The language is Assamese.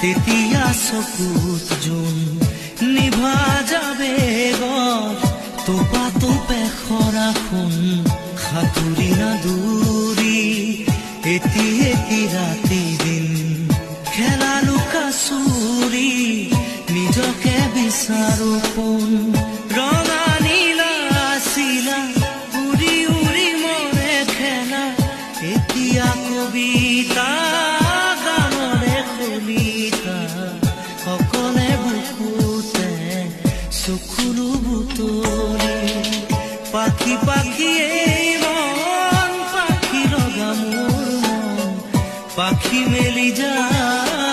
তেতিয়া চকুত জোন নিভা যাবে গত তোপা তোপে খৰা সোণ সাঁতুৰি নাদুৰি এটি ৰাতি দিন খেলা লুকা চুৰি নিজকে বিচাৰো পোন ৰঙা নীলা চিলা উৰি উৰি মৰে খেলা এতিয়া কবিতা গানৰে কবিতা সকলে বুকুতে চকুলো বুটলি পাখি পাখিয়ে মন পাখি লগা মোৰ মন পাখি মেলি যায়